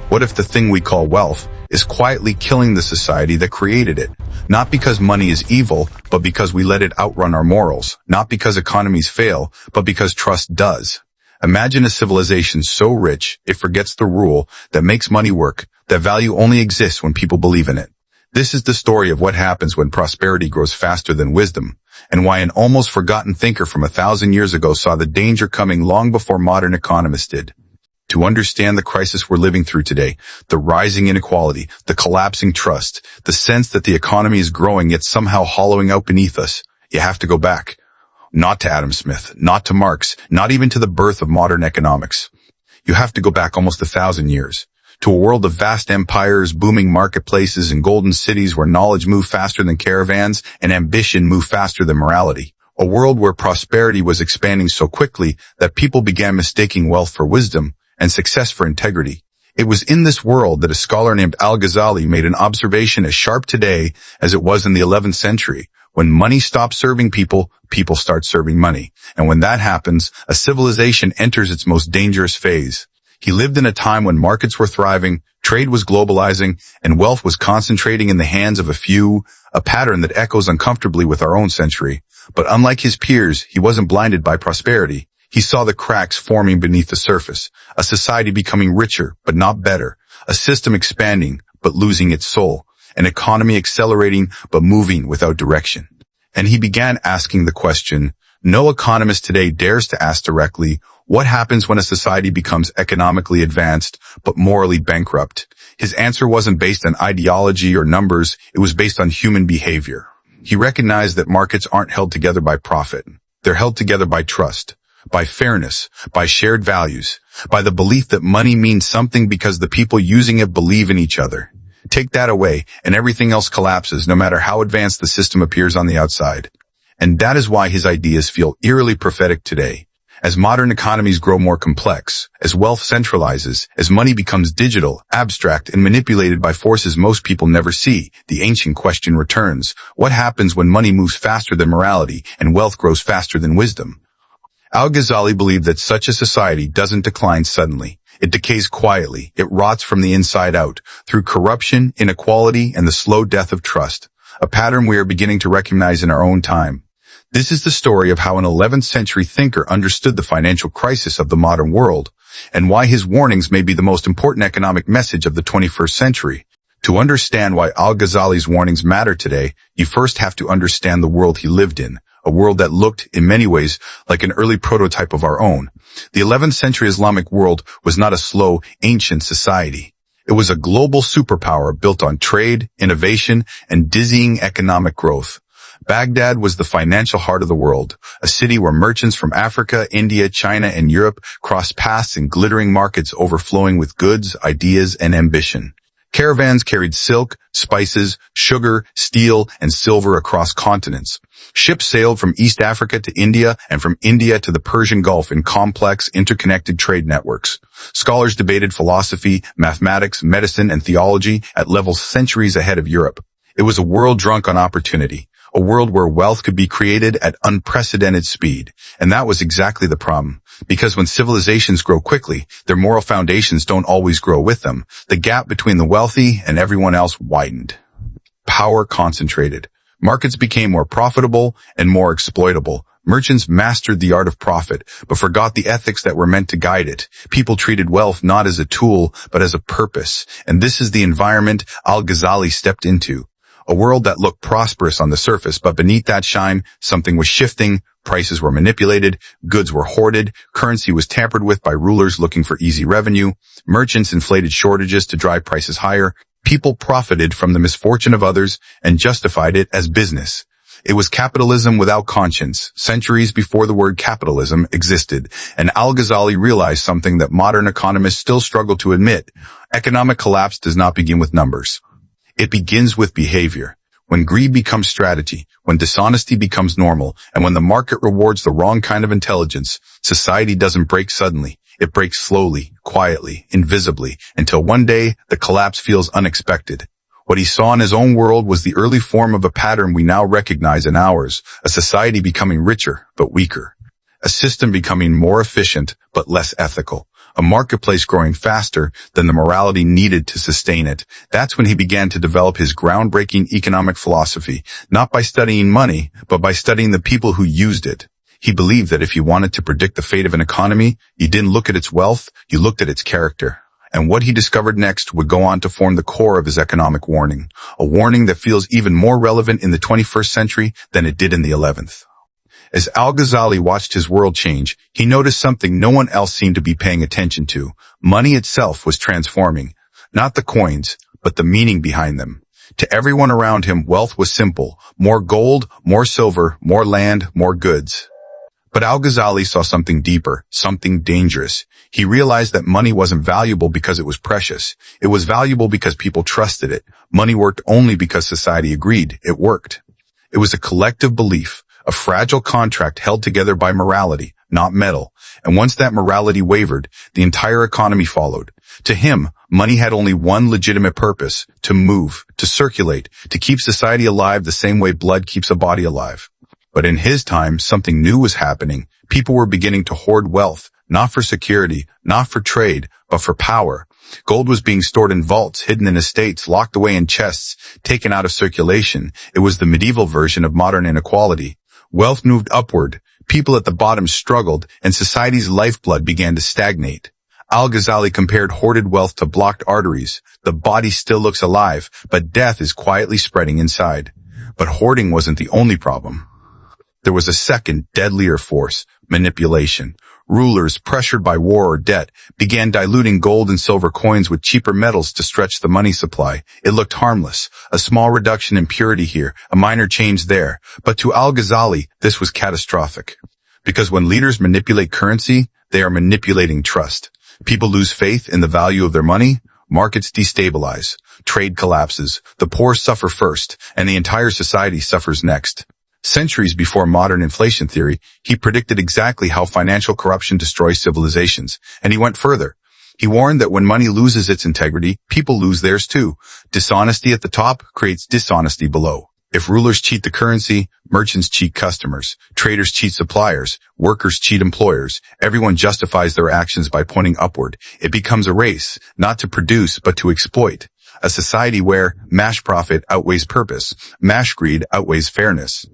What if the thing we call wealth is quietly killing the society that created it? Not because money is evil, but because we let it outrun our morals. Not because economies fail, but because trust does. Imagine a civilization so rich it forgets the rule that makes money work, that value only exists when people believe in it. This is the story of what happens when prosperity grows faster than wisdom, and why an almost forgotten thinker from 1,000 years ago saw the danger coming long before modern economists did. To understand the crisis we're living through today, the rising inequality, the collapsing trust, the sense that the economy is growing yet somehow hollowing out beneath us, you have to go back. Not to Adam Smith, not to Marx, not even to the birth of modern economics. You have to go back almost 1,000 years. To a world of vast empires, booming marketplaces, and golden cities where knowledge moved faster than caravans and ambition moved faster than morality. A world where prosperity was expanding so quickly that people began mistaking wealth for wisdom and success for integrity. It was in this world that a scholar named Al-Ghazali made an observation as sharp today as it was in the 11th century. When money stops serving people, people start serving money. And when that happens, a civilization enters its most dangerous phase. He lived in a time when markets were thriving, trade was globalizing, and wealth was concentrating in the hands of a few, a pattern that echoes uncomfortably with our own century. But unlike his peers, he wasn't blinded by prosperity. He saw the cracks forming beneath the surface, a society becoming richer, but not better, a system expanding, but losing its soul, an economy accelerating, but moving without direction. And he began asking the question no economist today dares to ask directly, what happens when a society becomes economically advanced, but morally bankrupt? His answer wasn't based on ideology or numbers, it was based on human behavior. He recognized that markets aren't held together by profit. They're held together by trust, by fairness, by shared values, by the belief that money means something because the people using it believe in each other. Take that away, and everything else collapses, no matter how advanced the system appears on the outside. And that is why his ideas feel eerily prophetic today. As modern economies grow more complex, as wealth centralizes, as money becomes digital, abstract, and manipulated by forces most people never see, the ancient question returns. What happens when money moves faster than morality and wealth grows faster than wisdom? Al-Ghazali believed that such a society doesn't decline suddenly. It decays quietly. It rots from the inside out, through corruption, inequality, and the slow death of trust, a pattern we are beginning to recognize in our own time. This is the story of how an 11th century thinker understood the financial crisis of the modern world, and why his warnings may be the most important economic message of the 21st century. To understand why Al-Ghazali's warnings matter today, you first have to understand the world he lived in, a world that looked, in many ways, like an early prototype of our own. The 11th century Islamic world was not a slow, ancient society. It was a global superpower built on trade, innovation, and dizzying economic growth. Baghdad was the financial heart of the world, a city where merchants from Africa, India, China, and Europe crossed paths in glittering markets overflowing with goods, ideas, and ambition. Caravans carried silk, spices, sugar, steel, and silver across continents. Ships sailed from East Africa to India and from India to the Persian Gulf in complex, interconnected trade networks. Scholars debated philosophy, mathematics, medicine, and theology at levels centuries ahead of Europe. It was a world drunk on opportunity. A world where wealth could be created at unprecedented speed. And that was exactly the problem. Because when civilizations grow quickly, their moral foundations don't always grow with them. The gap between the wealthy and everyone else widened. Power concentrated. Markets became more profitable and more exploitable. Merchants mastered the art of profit, but forgot the ethics that were meant to guide it. People treated wealth not as a tool, but as a purpose. And this is the environment Al-Ghazali stepped into. A world that looked prosperous on the surface, but beneath that shine, something was shifting, prices were manipulated, goods were hoarded, currency was tampered with by rulers looking for easy revenue, merchants inflated shortages to drive prices higher, people profited from the misfortune of others and justified it as business. It was capitalism without conscience, centuries before the word capitalism existed, and Al-Ghazali realized something that modern economists still struggle to admit. Economic collapse does not begin with numbers. It begins with behavior. When greed becomes strategy, when dishonesty becomes normal, and when the market rewards the wrong kind of intelligence, society doesn't break suddenly. It breaks slowly, quietly, invisibly, until one day the collapse feels unexpected. What he saw in his own world was the early form of a pattern we now recognize in ours, a society becoming richer but weaker, a system becoming more efficient but less ethical, a marketplace growing faster than the morality needed to sustain it. That's when he began to develop his groundbreaking economic philosophy, not by studying money, but by studying the people who used it. He believed that if you wanted to predict the fate of an economy, you didn't look at its wealth, you looked at its character. And what he discovered next would go on to form the core of his economic warning, a warning that feels even more relevant in the 21st century than it did in the 11th. As Al-Ghazali watched his world change, he noticed something no one else seemed to be paying attention to. Money itself was transforming. Not the coins, but the meaning behind them. To everyone around him, wealth was simple. More gold, more silver, more land, more goods. But Al-Ghazali saw something deeper, something dangerous. He realized that money wasn't valuable because it was precious. It was valuable because people trusted it. Money worked only because society agreed it worked. It was a collective belief, a fragile contract held together by morality, not metal. And once that morality wavered, the entire economy followed. To him, money had only one legitimate purpose: to move, to circulate, to keep society alive the same way blood keeps a body alive. But in his time, something new was happening. People were beginning to hoard wealth, not for security, not for trade, but for power. Gold was being stored in vaults, hidden in estates, locked away in chests, taken out of circulation. It was the medieval version of modern inequality. Wealth moved upward, people at the bottom struggled, and society's lifeblood began to stagnate. Al-Ghazali compared hoarded wealth to blocked arteries. The body still looks alive, but death is quietly spreading inside. But hoarding wasn't the only problem. There was a second, deadlier force: manipulation. Rulers, pressured by war or debt, began diluting gold and silver coins with cheaper metals to stretch the money supply. It looked harmless, a small reduction in purity here, a minor change there. But to Al-Ghazali, this was catastrophic. Because when leaders manipulate currency, they are manipulating trust. People lose faith in the value of their money, markets destabilize, trade collapses, the poor suffer first, and the entire society suffers next. Centuries before modern inflation theory, he predicted exactly how financial corruption destroys civilizations, and he went further. He warned that when money loses its integrity, people lose theirs too. Dishonesty at the top creates dishonesty below. If rulers cheat the currency, merchants cheat customers, traders cheat suppliers, workers cheat employers, everyone justifies their actions by pointing upward. It becomes a race, not to produce, but to exploit. A society where mass profit outweighs purpose, mass greed outweighs fairness.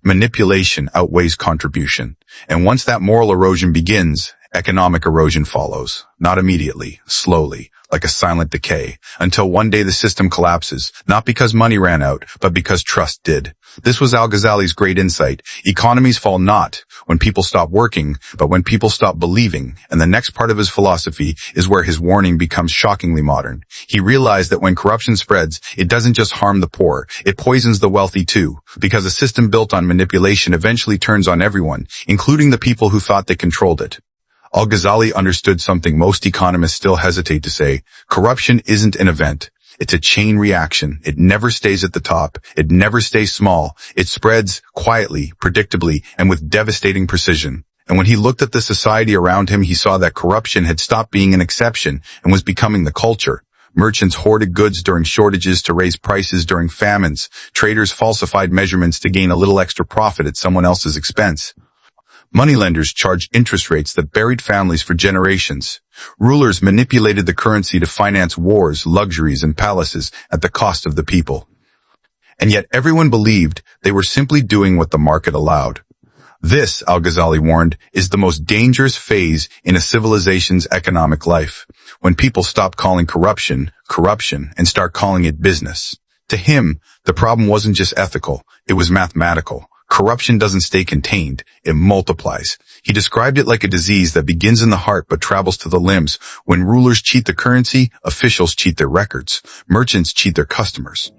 Manipulation outweighs contribution. And once that moral erosion begins, economic erosion follows. Not immediately, slowly, like a silent decay, until one day the system collapses, not because money ran out, but because trust did. This was Al-Ghazali's great insight. Economies fall not when people stop working, but when people stop believing. And the next part of his philosophy is where his warning becomes shockingly modern. He realized that when corruption spreads, it doesn't just harm the poor, it poisons the wealthy too, because a system built on manipulation eventually turns on everyone, including the people who thought they controlled it. Al-Ghazali understood something most economists still hesitate to say: corruption isn't an event. It's a chain reaction. It never stays at the top. It never stays small. It spreads quietly, predictably, and with devastating precision. And when he looked at the society around him, he saw that corruption had stopped being an exception and was becoming the culture. Merchants hoarded goods during shortages to raise prices during famines. Traders falsified measurements to gain a little extra profit at someone else's expense. Moneylenders charged interest rates that buried families for generations. Rulers manipulated the currency to finance wars, luxuries, and palaces at the cost of the people. And yet everyone believed they were simply doing what the market allowed. This, Al-Ghazali warned, is the most dangerous phase in a civilization's economic life, when people stop calling corruption, corruption, and start calling it business. To him, the problem wasn't just ethical, it was mathematical. Corruption doesn't stay contained, it multiplies. He described it like a disease that begins in the heart but travels to the limbs. When rulers cheat the currency, officials cheat their records, merchants cheat their customers.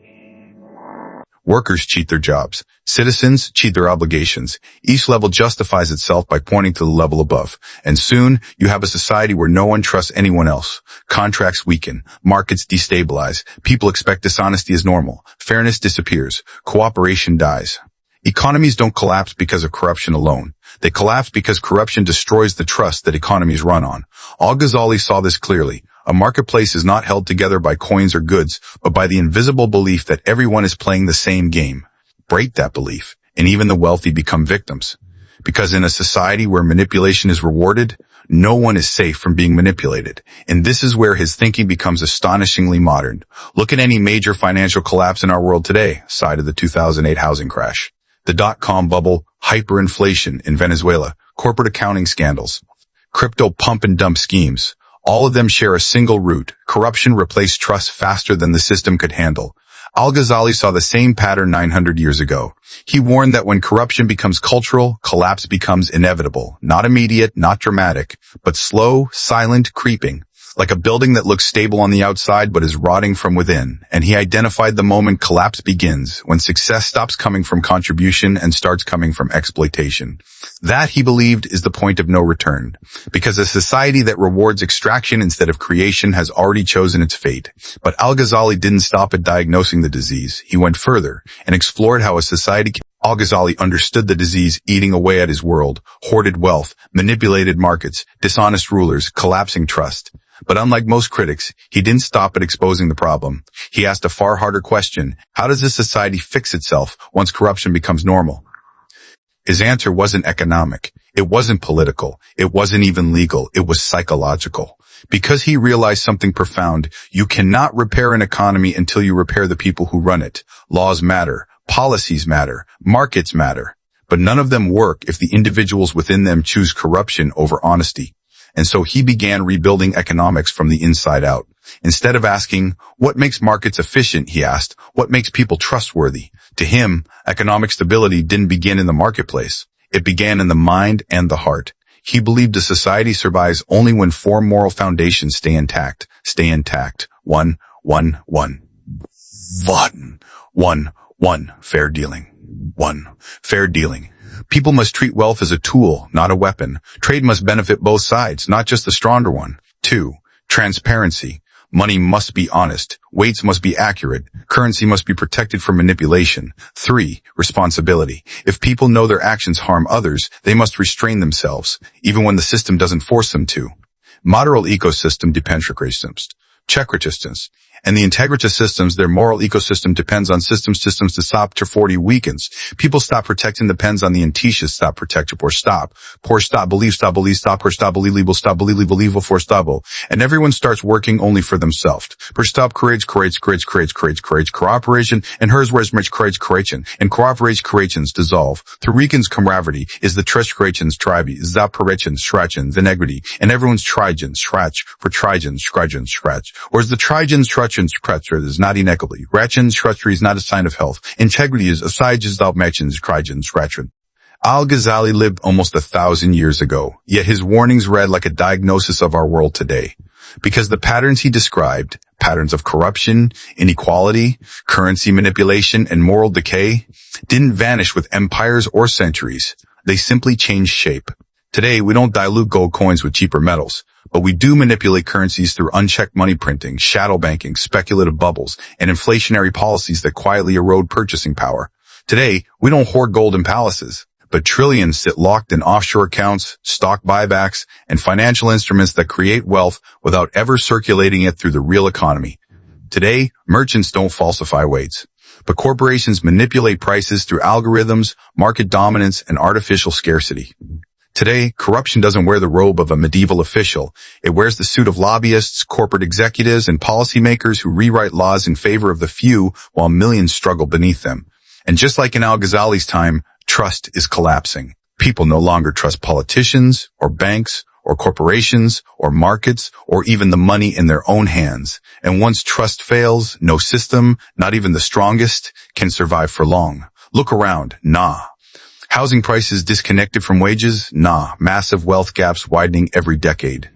Workers cheat their jobs. Citizens cheat their obligations. Each level justifies itself by pointing to the level above. And soon, you have a society where no one trusts anyone else. Contracts weaken. Markets destabilize. People expect dishonesty as normal. Fairness disappears. Cooperation dies. Economies don't collapse because of corruption alone. They collapse because corruption destroys the trust that economies run on. Al-Ghazali saw this clearly. A marketplace is not held together by coins or goods, but by the invisible belief that everyone is playing the same game. Break that belief, and even the wealthy become victims. Because in a society where manipulation is rewarded, No one is safe from being manipulated. And this is where his thinking becomes astonishingly modern. Look at any major financial collapse in our world today, aside of the 2008 housing crash. The dot-com bubble, hyperinflation in Venezuela, corporate accounting scandals, crypto pump and dump schemes. All of them share a single root. Corruption replaced trust faster than the system could handle. Al-Ghazali saw the same pattern 900 years ago. He warned that when corruption becomes cultural, collapse becomes inevitable. Not immediate, not dramatic, but slow, silent, creeping. Like a building that looks stable on the outside but is rotting from within. And he identified the moment collapse begins, when success stops coming from contribution and starts coming from exploitation. That, he believed, is the point of no return. Because a society that rewards extraction instead of creation has already chosen its fate. But Al-Ghazali didn't stop at diagnosing the disease. He went further and explored how a society can... Al-Ghazali understood the disease eating away at his world, hoarded wealth, manipulated markets, dishonest rulers, collapsing trust. But unlike most critics, he didn't stop at exposing the problem. He asked a far harder question. How does a society fix itself once corruption becomes normal? His answer wasn't economic. It wasn't political. It wasn't even legal. It was psychological. Because he realized something profound. You cannot repair an economy until you repair the people who run it. Laws matter. Policies matter. Markets matter. But none of them work if the individuals within them choose corruption over honesty. And so he began rebuilding economics from the inside out. Instead of asking, what makes markets efficient, he asked, what makes people trustworthy? To him, economic stability didn't begin in the marketplace. It began in the mind and the heart. He believed a society survives only when four moral foundations stay intact. Stay intact. One. Fair dealing. Fair dealing. People must treat wealth as a tool, not a weapon. Trade must benefit both sides, not just the stronger one. 2. Transparency. Money must be honest. Weights must be accurate. Currency must be protected from manipulation. 3. Responsibility. If people know their actions harm others, they must restrain themselves, even when the system doesn't force them to. Moral ecosystem depends on systems. Check resistance. And the integrity systems, their moral ecosystem depends on systems to stop to 40 weakens. People stop protecting depends on the intitious stop protect or stop. Poor stop believe stop or stop believe for stop. And everyone starts working only for themselves. Per stop creates cooperation and hers where's much creation and cooperations dissolve. Through weakens camaraderie is the trust creations tribe is that scratchins inequity and everyone's trigens scratch for trigens scratch. Or is the trigens Scratcher is not inequity. Ratchen's Scratcher is not a sign of health. Integrity is aside just out matchins Crigen Scratcher. Al-Ghazali lived almost 1,000 years ago, yet his warnings read like a diagnosis of our world today. Because the patterns he described, patterns of corruption, inequality, currency manipulation, and moral decay, didn't vanish with empires or centuries. They simply changed shape. Today, we don't dilute gold coins with cheaper metals. But we do manipulate currencies through unchecked money printing, shadow banking, speculative bubbles, and inflationary policies that quietly erode purchasing power. Today, we don't hoard gold in palaces, but trillions sit locked in offshore accounts, stock buybacks, and financial instruments that create wealth without ever circulating it through the real economy. Today, merchants don't falsify weights, but corporations manipulate prices through algorithms, market dominance, and artificial scarcity. Today, corruption doesn't wear the robe of a medieval official. It wears the suit of lobbyists, corporate executives, and policymakers who rewrite laws in favor of the few while millions struggle beneath them. And just like in Al-Ghazali's time, trust is collapsing. People no longer trust politicians, or banks, or corporations, or markets, or even the money in their own hands. And once trust fails, no system, not even the strongest, can survive for long. Look around. Nah. Housing prices disconnected from wages? Nah. Massive wealth gaps widening every decade.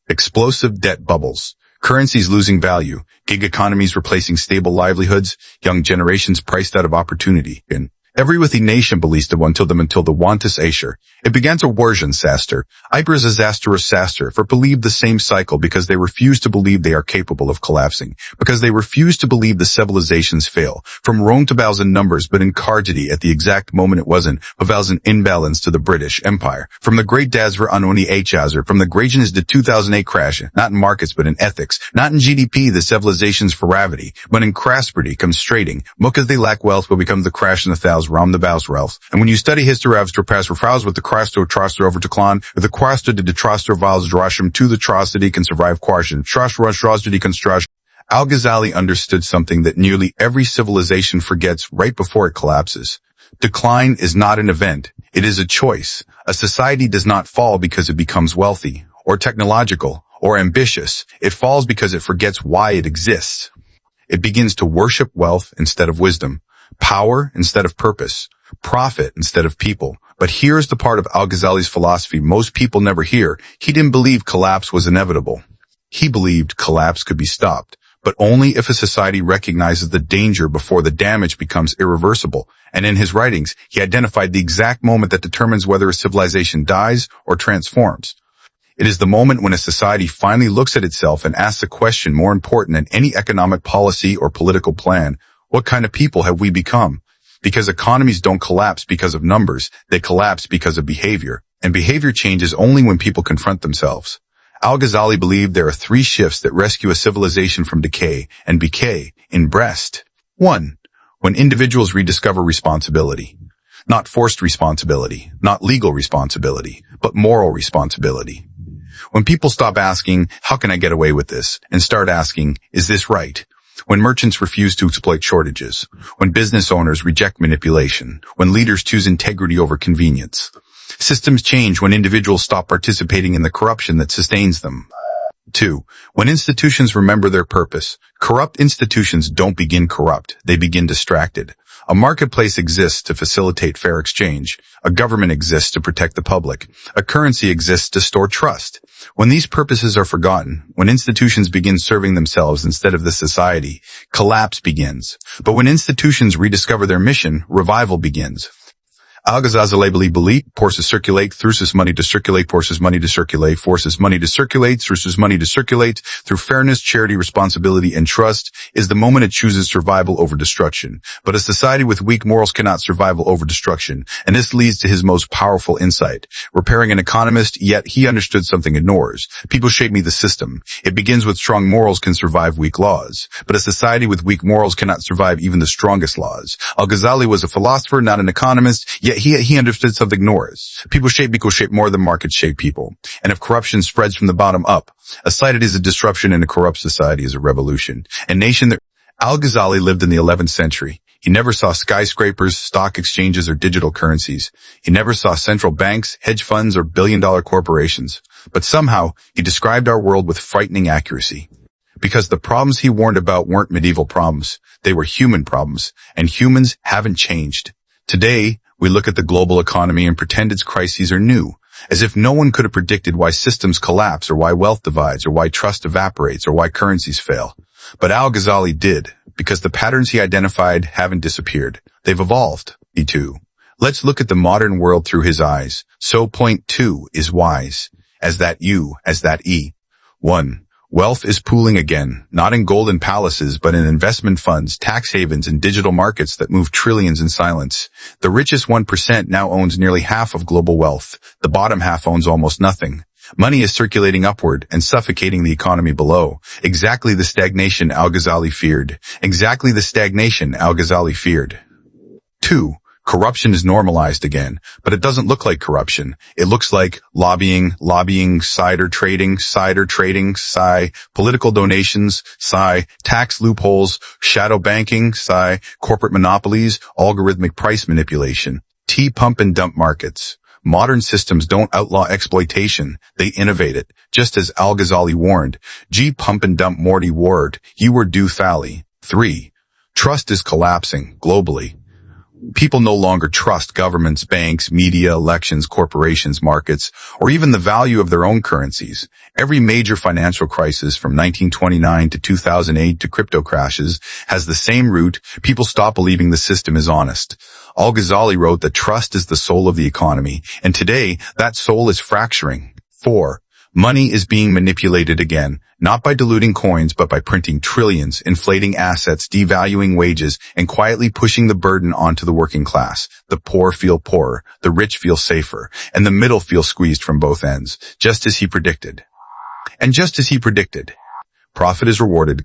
Explosive debt bubbles. Currencies losing value. Gig economies replacing stable livelihoods. Young generations priced out of opportunity. And every withy nation believed until the wantus Asher. It began to worsen saster. Ibers disaster saster, for believe the same cycle because they refuse to believe they are capable of collapsing. Because they refuse to believe the civilizations fail. From Rome to Vowels in numbers, but in Carthage at the exact moment it wasn't. Vowels in imbalance to the British Empire. From the Great Dasver Anoni Hauser, from the Greatness to 2008 crash, not in markets but in ethics. Not in GDP, the civilization's gravity, but in crasperty comes straighting. Because they lack wealth will become the crash in 1,000 Verfaus Raum the Bausrelf. And when you study history of Verfaus Verfaus with the Christo Troster over to Clan, the Christo de Troster Vals Drasham to the Trostity can survive Quartion. Trosh Rush Rosity construction. Al-Ghazali understood something that nearly every civilization forgets right before it collapses. Decline is not an event. It is a choice. A society does not fall because it becomes wealthy, or technological, or ambitious. It falls because it forgets why it exists. It begins to worship wealth instead of wisdom, power instead of purpose, profit instead of people. But here's the part of Al-Ghazali's philosophy most people never hear. He didn't believe collapse was inevitable. He believed collapse could be stopped, but only if a society recognizes the danger before the damage becomes irreversible. And in his writings, he identified the exact moment that determines whether a civilization dies or transforms. It is the moment when a society finally looks at itself and asks a question more important than any economic policy or political plan. What kind of people have we become? Because economies don't collapse because of numbers, they collapse because of behavior. And behavior changes only when people confront themselves. Al-Ghazali believed there are 3 shifts that rescue a civilization from decay and decay in breast. 1. When individuals rediscover responsibility. Not forced responsibility, not legal responsibility, but moral responsibility. When people stop asking, how can I get away with this? And start asking, is this right? When merchants refuse to exploit shortages. When business owners reject manipulation. When leaders choose integrity over convenience. Systems change when individuals stop participating in the corruption that sustains them. 2. When institutions remember their purpose. Corrupt institutions don't begin corrupt, they begin distracted. A marketplace exists to facilitate fair exchange. A government exists to protect the public. A currency exists to store trust. When these purposes are forgotten, when institutions begin serving themselves instead of the society, collapse begins. But when institutions rediscover their mission, revival begins. Al-Ghazali believed forces circulate, forces money to circulate, forces money to circulate, forces money to circulate, forces money to circulate, through fairness, charity, responsibility, and trust, is the moment it chooses survival over destruction. But a society with weak morals cannot survive over destruction, and this leads to his most powerful insight. Repairing an economist, yet he understood something ignores. People shape me the system. It begins with strong morals can survive weak laws. But a society with weak morals cannot survive even the strongest laws. Al-Ghazali was a philosopher, not an economist, yet he understood something ignores. People shape more than markets shape people. And if corruption spreads from the bottom up, a society is a disruption and a corrupt society is a revolution. Al-Ghazali lived in the 11th century. He never saw skyscrapers, stock exchanges, or digital currencies. He never saw central banks, hedge funds, or billion-dollar corporations. But somehow, he described our world with frightening accuracy. Because the problems he warned about weren't medieval problems. They were human problems. And humans haven't changed. Today, we look at the global economy and pretend its crises are new, as if no one could have predicted why systems collapse or why wealth divides or why trust evaporates or why currencies fail. But Al-Ghazali did, because the patterns he identified haven't disappeared. They've evolved. E2. Let's look at the modern world through his eyes. So point 2 is wise. As that U, as that E. 1. Wealth is pooling again, not in golden palaces, but in investment funds, tax havens, and digital markets that move trillions in silence. The richest 1% now owns nearly half of global wealth. The bottom half owns almost nothing. Money is circulating upward and suffocating the economy below. Exactly the stagnation Al-Ghazali feared. Exactly the stagnation Al-Ghazali feared. 2. Corruption is normalized again, but it doesn't look like corruption. It looks like lobbying, insider trading, political donations, tax loopholes, shadow banking, corporate monopolies, algorithmic price manipulation, pump and dump markets. Modern systems don't outlaw exploitation, they innovate it. Just as Al-Ghazali warned, pump and dump Morty Ward, you were due Fally. 3. Trust is collapsing globally. People no longer trust governments, banks, media, elections, corporations, markets, or even the value of their own currencies. Every major financial crisis from 1929 to 2008 to crypto crashes has the same root. People stop believing the system is honest. Al-Ghazali wrote that trust is the soul of the economy, and today that soul is fracturing. 4. Money is being manipulated again, not by diluting coins, but by printing trillions, inflating assets, devaluing wages, and quietly pushing the burden onto the working class. The poor feel poorer, the rich feel safer, and the middle feel squeezed from both ends, just as he predicted. And just as he predicted, profit is rewarded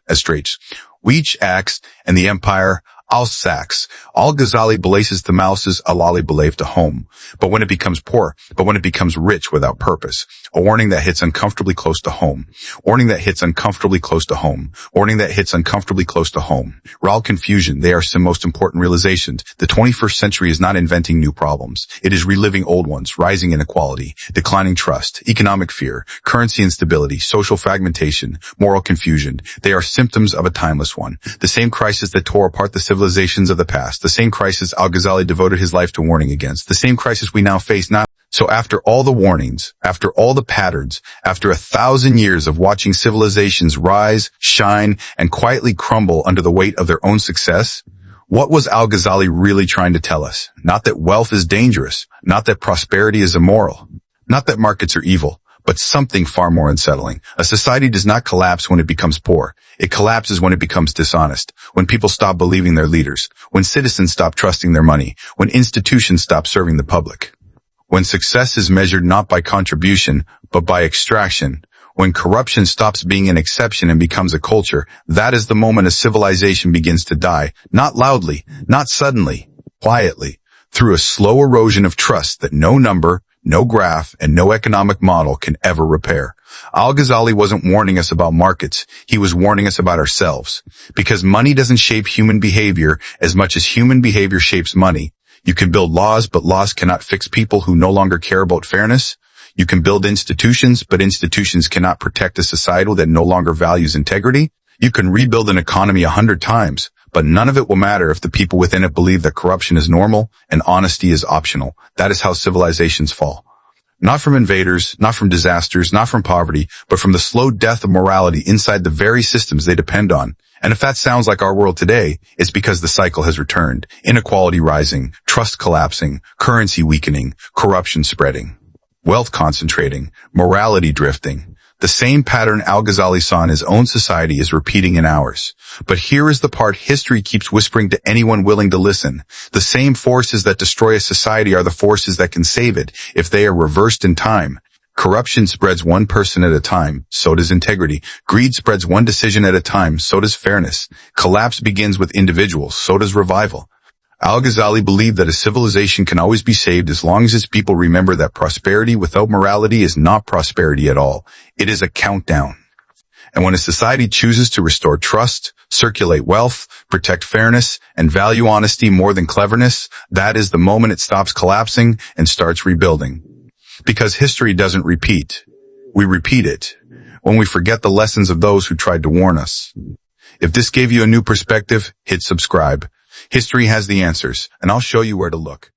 as straits. Weech acts and the empire Al-Saks. Al-Ghazali blazes the mouses alali believe to home. But when it becomes poor, but when it becomes rich without purpose. A warning that hits uncomfortably close to home. Warning that hits uncomfortably close to home. Warning that hits uncomfortably close to home. Raw confusion. They are some most important realizations. The 21st century is not inventing new problems. It is reliving old ones. Rising inequality, declining trust, economic fear, currency instability, social fragmentation, moral confusion. They are symptoms of a timeless one. The same crisis that tore apart the civilizations of the past. The same crisis Al-Ghazali devoted his life to warning against. The same crisis we now face now. So after all the warnings, after all the patterns, after 1,000 years of watching civilizations rise, shine, and quietly crumble under the weight of their own success, what was Al-Ghazali really trying to tell us? Not that wealth is dangerous, not that prosperity is immoral, not that markets are evil, but something far more unsettling. A society does not collapse when it becomes poor. It collapses when it becomes dishonest, when people stop believing their leaders, when citizens stop trusting their money, when institutions stop serving the public. When success is measured not by contribution, but by extraction. When corruption stops being an exception and becomes a culture, that is the moment a civilization begins to die, not loudly, not suddenly, quietly, through a slow erosion of trust that no number, no graph, and no economic model can ever repair. Al-Ghazali wasn't warning us about markets. He was warning us about ourselves. Because money doesn't shape human behavior as much as human behavior shapes money. You can build laws, but laws cannot fix people who no longer care about fairness. You can build institutions, but institutions cannot protect a society that no longer values integrity. You can rebuild an economy 100 times, but none of it will matter if the people within it believe that corruption is normal and honesty is optional. That is how civilizations fall. Not from invaders, not from disasters, not from poverty, but from the slow death of morality inside the very systems they depend on. And if that sounds like our world today, it's because the cycle has returned. Inequality rising, trust collapsing, currency weakening, corruption spreading, wealth concentrating, morality drifting. The same pattern Al-Ghazali saw in his own society is repeating in ours. But here is the part history keeps whispering to anyone willing to listen. The same forces that destroy a society are the forces that can save it if they are reversed in time. Corruption spreads one person at a time, so does integrity. Greed spreads one decision at a time, so does fairness. Collapse begins with individuals, so does revival. Al-Ghazali believed that a civilization can always be saved as long as its people remember that prosperity without morality is not prosperity at all. It is a countdown. And when a society chooses to restore trust, circulate wealth, protect fairness, and value honesty more than cleverness, that is the moment it stops collapsing and starts rebuilding. Because history doesn't repeat. We repeat it when we forget the lessons of those who tried to warn us. If this gave you a new perspective, hit subscribe. History has the answers, and I'll show you where to look.